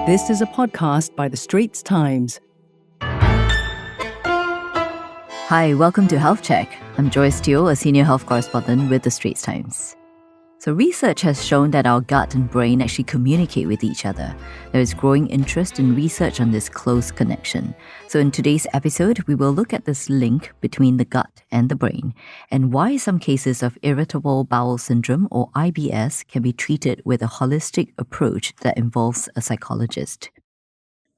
This is a podcast by the Straits Times. Hi, welcome to Health Check. I'm Joyce Teo, a senior health correspondent with the Straits Times. So research has shown that our gut and brain actually communicate with each other. There is growing interest in research on this close connection. So in today's episode, we will look at this link between the gut and the brain and why some cases of irritable bowel syndrome or IBS can be treated with a holistic approach that involves a psychologist.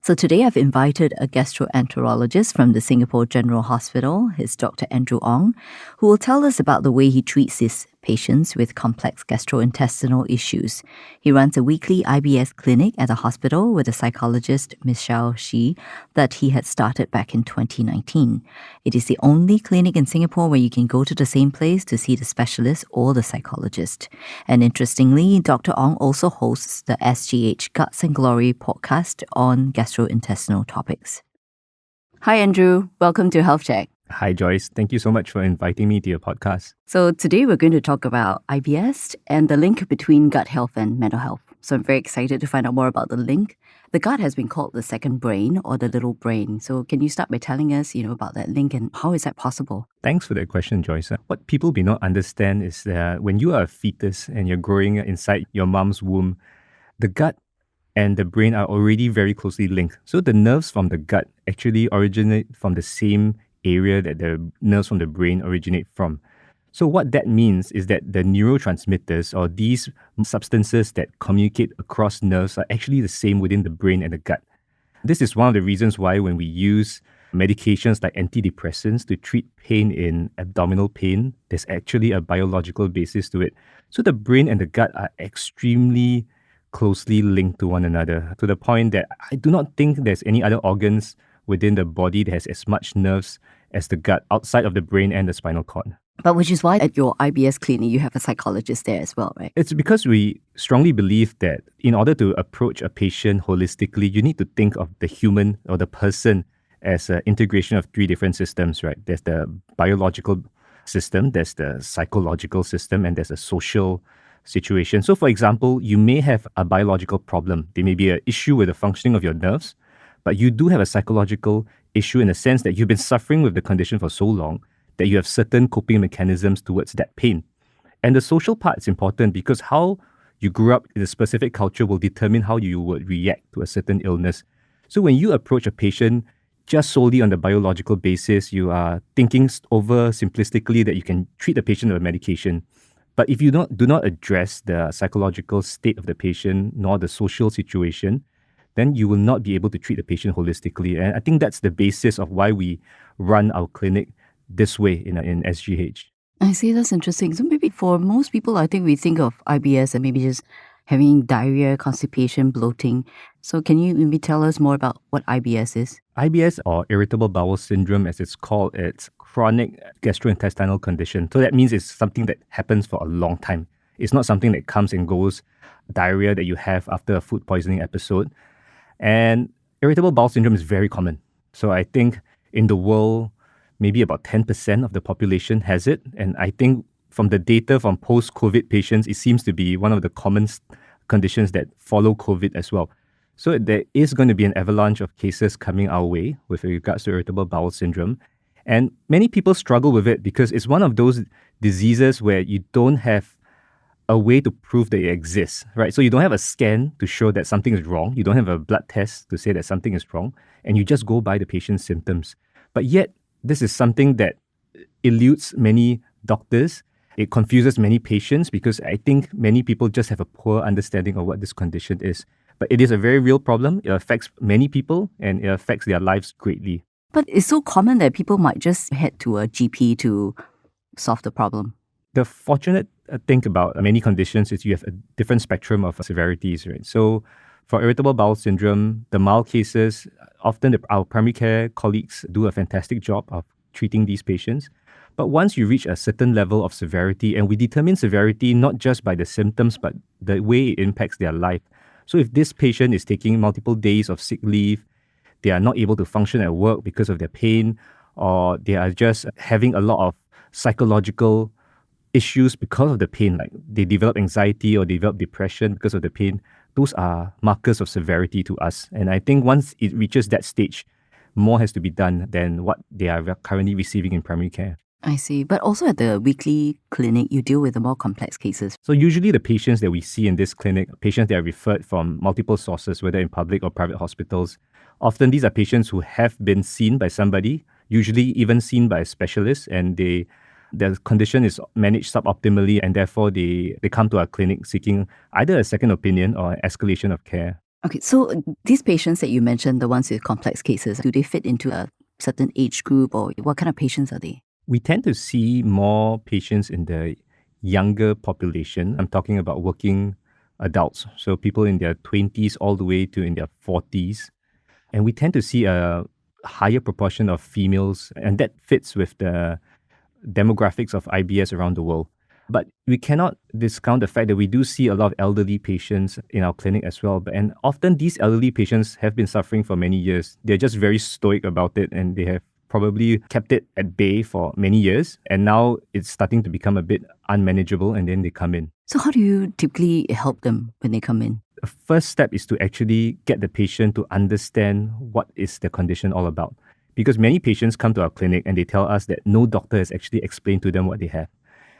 So today I've invited a gastroenterologist from the Singapore General Hospital, his Dr Andrew Ong, who will tell us about the way he treats his patients with complex gastrointestinal issues. He runs a weekly IBS clinic at the hospital with a psychologist, Michelle Shi, that he had started back in 2019. It is the only clinic in Singapore where you can go to the same place to see the specialist or the psychologist. And interestingly, Dr Ong also hosts the SGH Guts and Glory podcast on gastrointestinal topics. Hi Andrew, welcome to Health Check. Hi Joyce, thank you so much for inviting me to your podcast. So today we're going to talk about IBS and the link between gut health and mental health. So I'm very excited to find out more about the link. The gut has been called the second brain or the little brain. So can you start by telling us, about that link and how is that possible? Thanks for that question, Joyce. What people may not understand is that when you are a fetus and you're growing inside your mom's womb, the gut and the brain are already very closely linked. So the nerves from the gut actually originate from the same area that the nerves from the brain originate from. So what that means is that the neurotransmitters or these substances that communicate across nerves are actually the same within the brain and the gut. This is one of the reasons why when we use medications like antidepressants to treat pain in abdominal pain, there's actually a biological basis to it. So the brain and the gut are extremely closely linked to one another, to the point that I do not think there's any other organs within the body that has as much nerves as the gut outside of the brain and the spinal cord. But which is why at your IBS clinic, you have a psychologist there as well, right? It's because we strongly believe that in order to approach a patient holistically, you need to think of the human or the person as an integration of three different systems, right? There's the biological system, there's the psychological system, and there's a social situation. So for example, you may have a biological problem. There may be an issue with the functioning of your nerves, but you do have a psychological issue in the sense that you've been suffering with the condition for so long that you have certain coping mechanisms towards that pain. And the social part is important because how you grew up in a specific culture will determine how you would react to a certain illness. So when you approach a patient just solely on the biological basis, you are thinking over simplistically that you can treat the patient with a medication. But if you do not address the psychological state of the patient nor the social situation, then you will not be able to treat the patient holistically. And I think that's the basis of why we run our clinic this way in SGH. I see, that's interesting. So maybe for most people, I think we think of IBS and maybe just having diarrhea, constipation, bloating. So can you maybe tell us more about what IBS is? IBS, or Irritable Bowel Syndrome as it's called, it's chronic gastrointestinal condition. So that means it's something that happens for a long time. It's not something that comes and goes, diarrhea that you have after a food poisoning episode. And irritable bowel syndrome is very common. So I think in the world, maybe about 10% of the population has it. And I think from the data from post-COVID patients, it seems to be one of the common conditions that follow COVID as well. So there is going to be an avalanche of cases coming our way with regards to irritable bowel syndrome. And many people struggle with it because it's one of those diseases where you don't have a way to prove that it exists, right? So you don't have a scan to show that something is wrong. You don't have a blood test to say that something is wrong. And you just go by the patient's symptoms. But yet, this is something that eludes many doctors. It confuses many patients because I think many people just have a poor understanding of what this condition is. But it is a very real problem. It affects many people and it affects their lives greatly. But it's so common that people might just head to a GP to solve the problem. The fortunate thing about many conditions is you have a different spectrum of severities, right? So for irritable bowel syndrome, the mild cases, often our primary care colleagues do a fantastic job of treating these patients. But once you reach a certain level of severity, and we determine severity not just by the symptoms, but the way it impacts their life. So if this patient is taking multiple days of sick leave, they are not able to function at work because of their pain, or they are just having a lot of psychological issues because of the pain, like they develop anxiety or develop depression because of the pain. those are markers of severity to us. And I think once it reaches that stage, more has to be done than what they are currently receiving in primary care. I see. But also at the weekly clinic, you deal with the more complex cases. So usually the patients that we see in this clinic, patients that are referred from multiple sources, whether in public or private hospitals, often these are patients who have been seen by somebody, usually even seen by a specialist, and their condition is managed suboptimally, and therefore they come to our clinic seeking either a second opinion or an escalation of care. Okay, so these patients that you mentioned, the ones with complex cases, do they fit into a certain age group, or what kind of patients are they? We tend to see more patients in the younger population. I'm talking about working adults, so people in their 20s all the way to in their 40s. And we tend to see a higher proportion of females, and that fits with the demographics of IBS around the world. But we cannot discount the fact that we do see a lot of elderly patients in our clinic as well. And often these elderly patients have been suffering for many years. They're just very stoic about it, and they have probably kept it at bay for many years. And now it's starting to become a bit unmanageable, and then they come in. So how do you typically help them when they come in? The first step is to actually get the patient to understand what is the condition all about. Because many patients come to our clinic and they tell us that no doctor has actually explained to them what they have.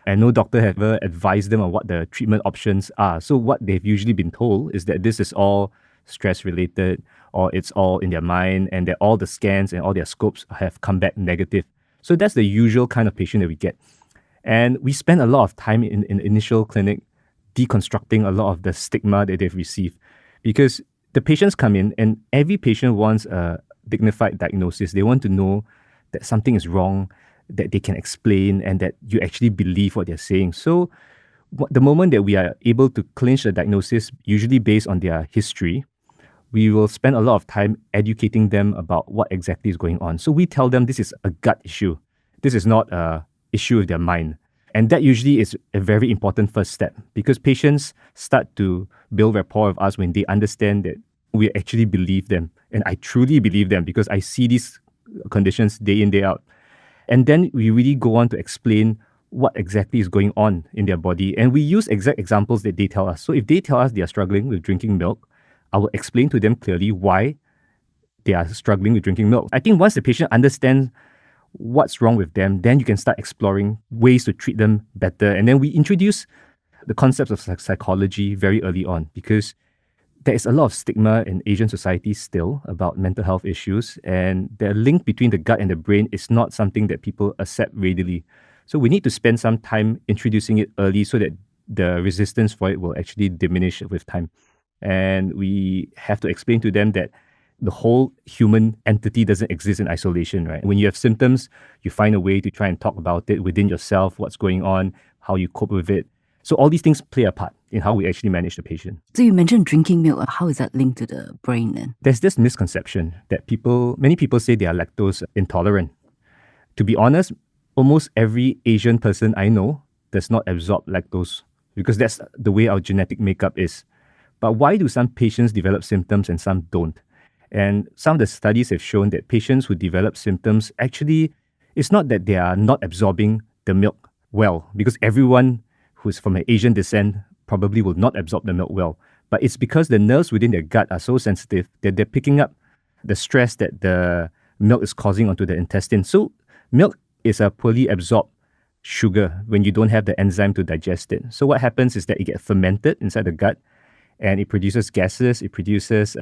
And no doctor has ever advised them on what the treatment options are. So what they've usually been told is that this is all stress-related, or it's all in their mind, and that all the scans and all their scopes have come back negative. So that's the usual kind of patient that we get. And we spend a lot of time in initial clinic deconstructing a lot of the stigma that they've received. Because the patients come in and every patient wants a dignified diagnosis. They want to know that something is wrong, that they can explain, and that you actually believe what they're saying. So the moment that we are able to clinch a diagnosis, usually based on their history, we will spend a lot of time educating them about what exactly is going on. So we tell them this is a gut issue. This is not a issue with their mind. And that usually is a very important first step, because patients start to build rapport with us when they understand that we actually believe them. And I truly believe them because I see these conditions day in, day out. And then we really go on to explain what exactly is going on in their body. And we use exact examples that they tell us. So if they tell us they are struggling with drinking milk, I will explain to them clearly why they are struggling with drinking milk. I think once the patient understands what's wrong with them, then you can start exploring ways to treat them better. And then we introduce the concepts of psychology very early on, because there is a lot of stigma in Asian society still about mental health issues, and the link between the gut and the brain is not something that people accept readily. So we need to spend some time introducing it early so that the resistance for it will actually diminish with time. And we have to explain to them that the whole human entity doesn't exist in isolation, right? When you have symptoms, you find a way to try and talk about it within yourself, what's going on, how you cope with it. So all these things play a part in how we actually manage the patient. So you mentioned drinking milk. How is that linked to the brain then? There's this misconception that many people say they are lactose intolerant. To be honest, almost every Asian person I know does not absorb lactose, because that's the way our genetic makeup is. But why do some patients develop symptoms and some don't? And some of the studies have shown that patients who develop symptoms, actually, it's not that they are not absorbing the milk well, because everyone who's from an Asian descent probably will not absorb the milk well. But it's because the nerves within their gut are so sensitive that they're picking up the stress that the milk is causing onto the intestine. So milk is a poorly absorbed sugar when you don't have the enzyme to digest it. So what happens is that it gets fermented inside the gut, and it produces gases. It produces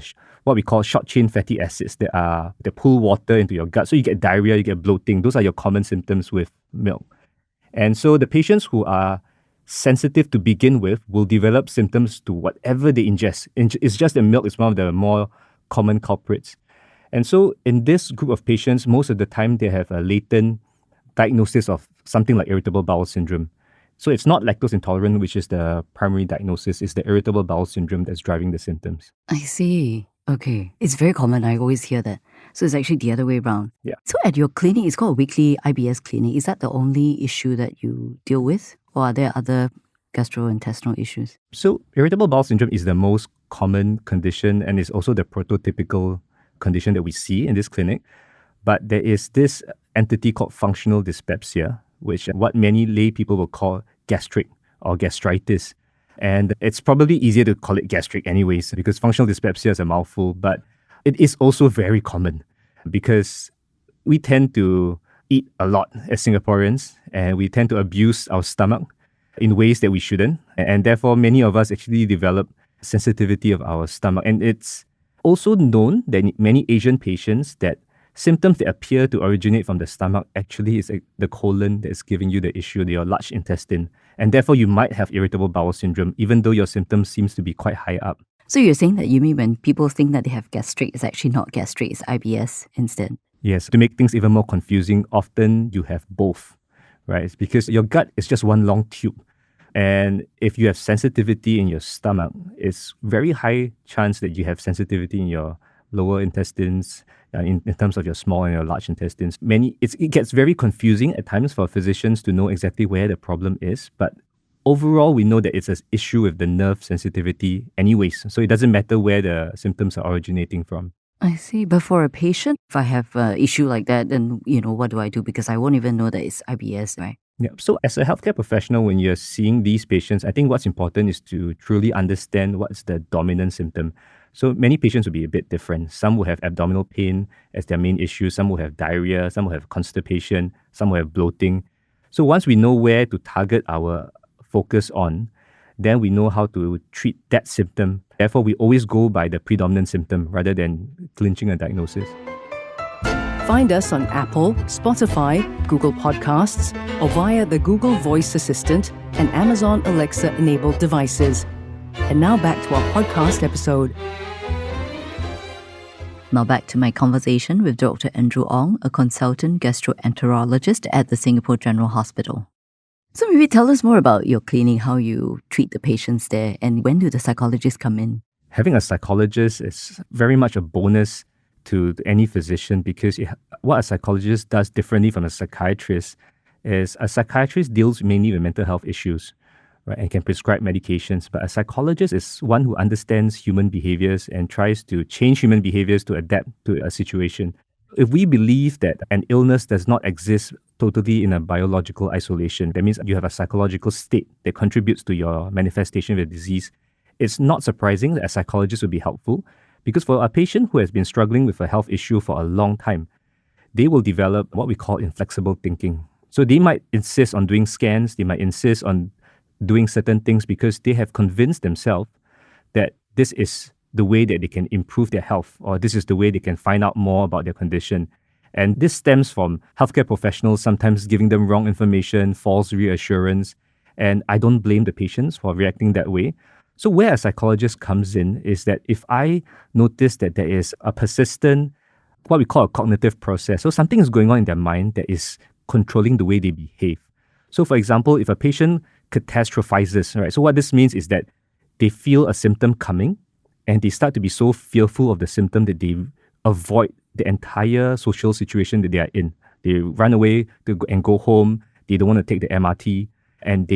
what we call short-chain fatty acids that pull water into your gut. So you get diarrhea, you get bloating. Those are your common symptoms with milk. And so the patients who are sensitive to begin with will develop symptoms to whatever they ingest. It's just that milk is one of the more common culprits. And so in this group of patients, most of the time they have a latent diagnosis of something like irritable bowel syndrome. So it's not lactose intolerant, which is the primary diagnosis. It's the irritable bowel syndrome that's driving the symptoms. I see. Okay. It's very common. I always hear that. So it's actually the other way around. Yeah. So at your clinic, it's called a weekly IBS clinic. Is that the only issue that you deal with? Or are there other gastrointestinal issues? So irritable bowel syndrome is the most common condition, and is also the prototypical condition that we see in this clinic. But there is this entity called functional dyspepsia, which what many lay people will call gastric or gastritis. And it's probably easier to call it gastric anyways, because functional dyspepsia is a mouthful, but it is also very common because we tend to eat a lot as Singaporeans, and we tend to abuse our stomach in ways that we shouldn't. And therefore, many of us actually develop sensitivity of our stomach. And it's also known that in many Asian patients that symptoms that appear to originate from the stomach actually is the colon that is giving you the issue, your large intestine. And therefore, you might have irritable bowel syndrome, even though your symptoms seems to be quite high up. So you're saying that you mean when people think that they have gastric, it's actually not gastric, it's IBS instead? Yes, to make things even more confusing, often you have both, right? It's because your gut is just one long tube. And if you have sensitivity in your stomach, it's very high chance that you have sensitivity in your lower intestines, in terms of your small and your large intestines. It gets very confusing at times for physicians to know exactly where the problem is. But overall, we know that it's an issue with the nerve sensitivity anyways. So it doesn't matter where the symptoms are originating from. I see. But for a patient, if I have an issue like that, then, what do I do? Because I won't even know that it's IBS, right? Yeah. So as a healthcare professional, when you're seeing these patients, I think what's important is to truly understand what's the dominant symptom. So many patients will be a bit different. Some will have abdominal pain as their main issue. Some will have diarrhea. Some will have constipation. Some will have bloating. So once we know where to target our focus on, then we know how to treat that symptom. Therefore, we always go by the predominant symptom rather than clinching a diagnosis. Find us on Apple, Spotify, Google Podcasts, or via the Google Voice Assistant and Amazon Alexa-enabled devices. And now back to our podcast episode. Now back to my conversation with Dr. Andrew Ong, a consultant gastroenterologist at the Singapore General Hospital. So maybe tell us more about your clinic, how you treat the patients there, and when do the psychologists come in? Having a psychologist is very much a bonus to any physician because what a psychologist does differently from a psychiatrist is a psychiatrist deals mainly with mental health issues, right, and can prescribe medications. But a psychologist is one who understands human behaviors and tries to change human behaviors to adapt to a situation. If we believe that an illness does not exist totally in a biological isolation, that means you have a psychological state that contributes to your manifestation of the disease, it's not surprising that a psychologist would be helpful because for a patient who has been struggling with a health issue for a long time, they will develop what we call inflexible thinking. So they might insist on doing scans, they might insist on doing certain things because they have convinced themselves that this is the way that they can improve their health, or this is the way they can find out more about their condition. And this stems from healthcare professionals sometimes giving them wrong information, false reassurance, and I don't blame the patients for reacting that way. So where a psychologist comes in is that if I notice that there is a persistent, what we call a cognitive process, so something is going on in their mind that is controlling the way they behave. So for example, if a patient catastrophizes, right? So what this means is that they feel a symptom coming and they start to be so fearful of the symptom that they avoid the entire social situation that they are in. They run away and go home. They don't want to take the MRT. And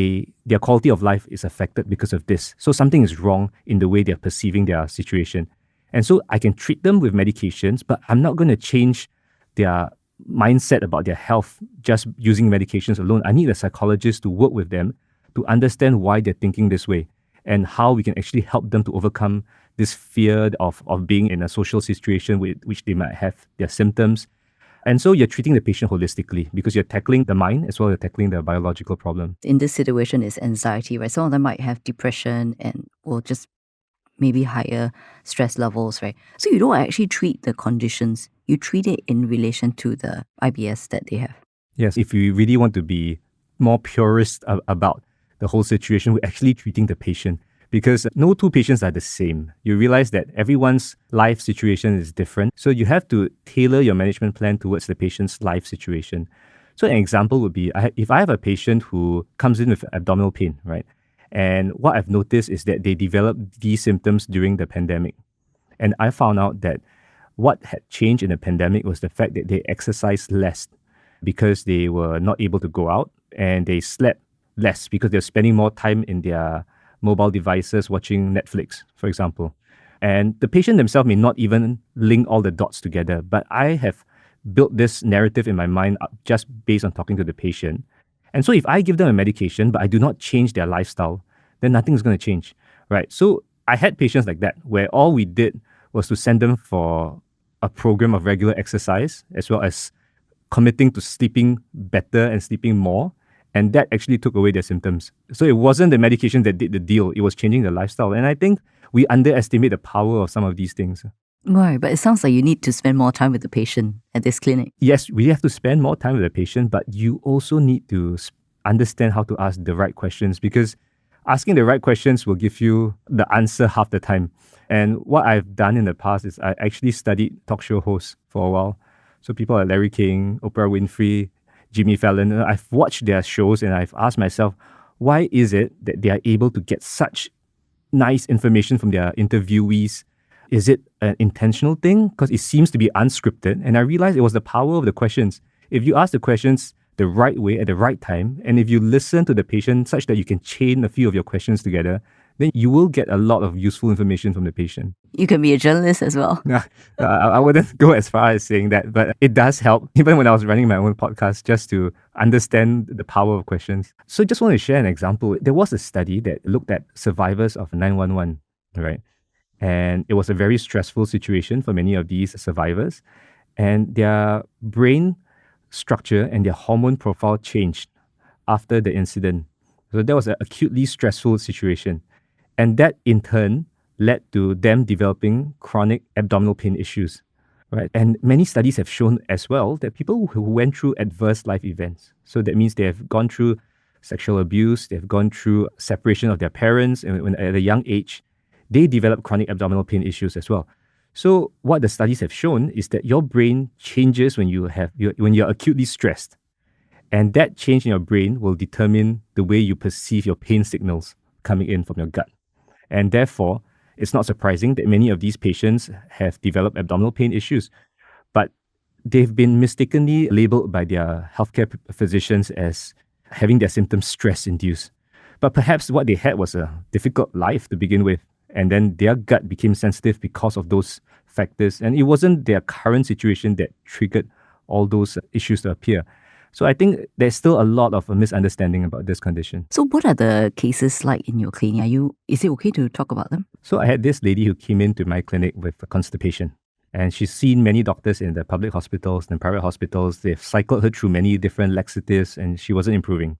their quality of life is affected because of this. So something is wrong in the way they're perceiving their situation. And so I can treat them with medications, but I'm not going to change their mindset about their health just using medications alone. I need a psychologist to work with them to understand why they're thinking this way and how we can actually help them to overcome this fear of being in a social situation with which they might have their symptoms. And so you're treating the patient holistically because you're tackling the mind as well as tackling the biological problem. In this situation, it's anxiety, right? Some of them might have depression or just maybe higher stress levels, right? So you don't actually treat the conditions. You treat it in relation to the IBS that they have. Yes, if you really want to be more purist about the whole situation, we're actually treating the patient because no two patients are the same. You realize that everyone's life situation is different. So you have to tailor your management plan towards the patient's life situation. So an example would be, if I have a patient who comes in with abdominal pain, right? And what I've noticed is that they developed these symptoms during the pandemic. And I found out that what had changed in the pandemic was the fact that they exercised less because they were not able to go out, and they slept less because they're spending more time in their mobile devices watching Netflix, for example. And the patient themselves may not even link all the dots together, but I have built this narrative in my mind just based on talking to the patient. And so if I give them a medication, but I do not change their lifestyle, then nothing is going to change, right? So I had patients like that where all we did was to send them for a program of regular exercise as well as committing to sleeping better and sleeping more. And that actually took away their symptoms. So it wasn't the medication that did the deal, it was changing the lifestyle. And I think we underestimate the power of some of these things. Right, but it sounds like you need to spend more time with the patient at this clinic. Yes, we have to spend more time with the patient, but you also need to understand how to ask the right questions, because asking the right questions will give you the answer half the time. And what I've done in the past is I actually studied talk show hosts for a while. So people like Larry King, Oprah Winfrey, Jimmy Fallon, I've watched their shows and I've asked myself, why is it that they are able to get such nice information from their interviewees? Is it an intentional thing? Because it seems to be unscripted. And I realized it was the power of the questions. If you ask the questions the right way at the right time, and if you listen to the patient such that you can chain a few of your questions together, then you will get a lot of useful information from the patient. You can be a journalist as well. I wouldn't go as far as saying that, but it does help, even when I was running my own podcast, just to understand the power of questions. So just want to share an example. There was a study that looked at survivors of 911, right? And it was a very stressful situation for many of these survivors. And their brain structure and their hormone profile changed after the incident. So that was an acutely stressful situation. And that in turn led to them developing chronic abdominal pain issues, right? And many studies have shown as well that people who went through adverse life events, so that means they have gone through sexual abuse, they've gone through separation of their parents and at a young age, they develop chronic abdominal pain issues as well. So what the studies have shown is that your brain changes when you're acutely stressed. And that change in your brain will determine the way you perceive your pain signals coming in from your gut. And therefore, it's not surprising that many of these patients have developed abdominal pain issues. But they've been mistakenly labeled by their healthcare physicians as having their symptoms stress-induced. But perhaps what they had was a difficult life to begin with. And then their gut became sensitive because of those factors. And it wasn't their current situation that triggered all those issues to appear. So I think there's still a lot of a misunderstanding about this condition. So what are the cases like in your clinic? Is it okay to talk about them? So I had this lady who came into my clinic with constipation. And she's seen many doctors in the public hospitals and private hospitals. They've cycled her through many different laxatives and she wasn't improving.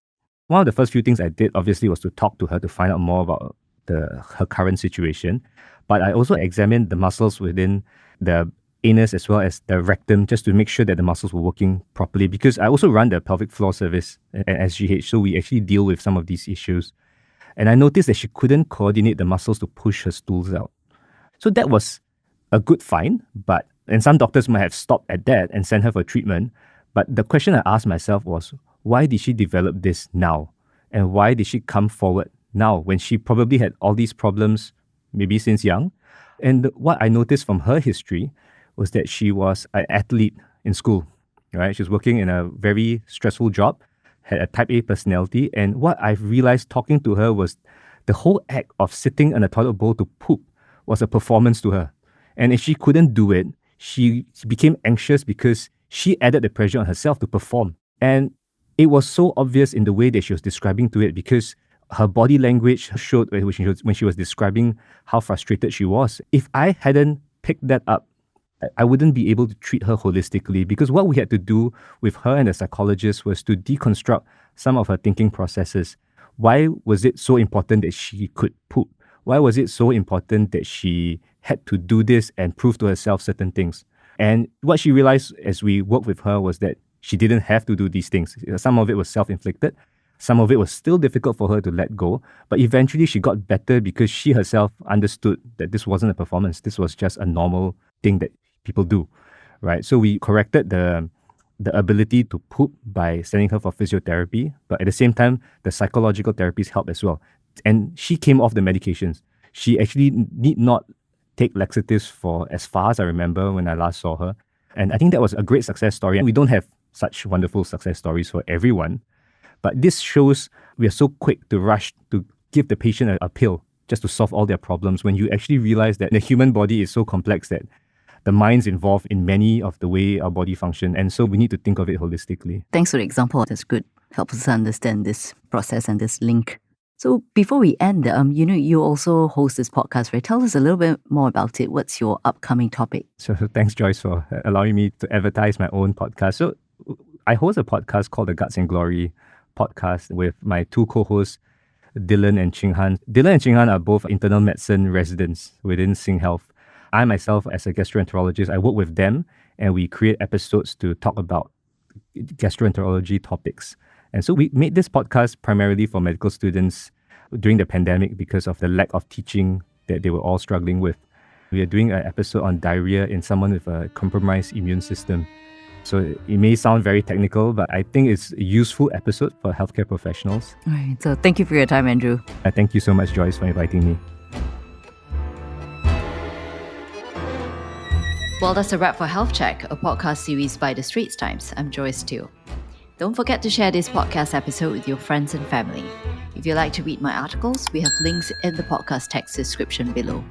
One of the first few things I did, obviously, was to talk to her to find out more about her current situation. But I also examined the muscles within the anus as well as the rectum, just to make sure that the muscles were working properly, because I also run the pelvic floor service at SGH, so we actually deal with some of these issues. And I noticed that she couldn't coordinate the muscles to push her stools out. So that was a good find, and some doctors might have stopped at that and sent her for treatment. But the question I asked myself was, why did she develop this now? And why did she come forward now when she probably had all these problems maybe since young? And what I noticed from her history was that she was an athlete in school, right? She was working in a very stressful job, had a type A personality. And what I've realized talking to her was the whole act of sitting on a toilet bowl to poop was a performance to her. And if she couldn't do it, she became anxious because she added the pressure on herself to perform. And it was so obvious in the way that she was describing to it, because her body language showed when she was describing how frustrated she was. If I hadn't picked that up, I wouldn't be able to treat her holistically, because what we had to do with her and the psychologist was to deconstruct some of her thinking processes. Why was it so important that she could poop? Why was it so important that she had to do this and prove to herself certain things? And what she realized as we worked with her was that she didn't have to do these things. Some of it was self-inflicted. Some of it was still difficult for her to let go. But eventually she got better because she herself understood that this wasn't a performance. This was just a normal thing that people do, right? So we corrected the ability to poop by sending her for physiotherapy. But at the same time, the psychological therapies helped as well. And she came off the medications. She actually need not take laxatives for as far as I remember when I last saw her. And I think that was a great success story. And we don't have such wonderful success stories for everyone. But this shows we are so quick to rush to give the patient a pill just to solve all their problems, when you actually realize that the human body is so complex that the mind's involved in many of the way our body function. And so we need to think of it holistically. Thanks for the example. That's good. Helps us understand this process and this link. So before we end, you also host this podcast, right? Tell us a little bit more about it. What's your upcoming topic? So thanks, Joyce, for allowing me to advertise my own podcast. So I host a podcast called the Guts and Glory podcast with my two co-hosts, Dylan and Ching Han. Dylan and Ching Han are both internal medicine residents within Sing Health. I myself, as a gastroenterologist, I work with them and we create episodes to talk about gastroenterology topics. And so we made this podcast primarily for medical students during the pandemic because of the lack of teaching that they were all struggling with. We are doing an episode on diarrhea in someone with a compromised immune system. So it may sound very technical, but I think it's a useful episode for healthcare professionals. All right. So thank you for your time, Andrew. Thank you so much, Joyce, for inviting me. Well, that's a wrap for Health Check, a podcast series by the Straits Times. I'm Joyce Teo. Don't forget to share this podcast episode with your friends and family. If you'd like to read my articles, we have links in the podcast text description below.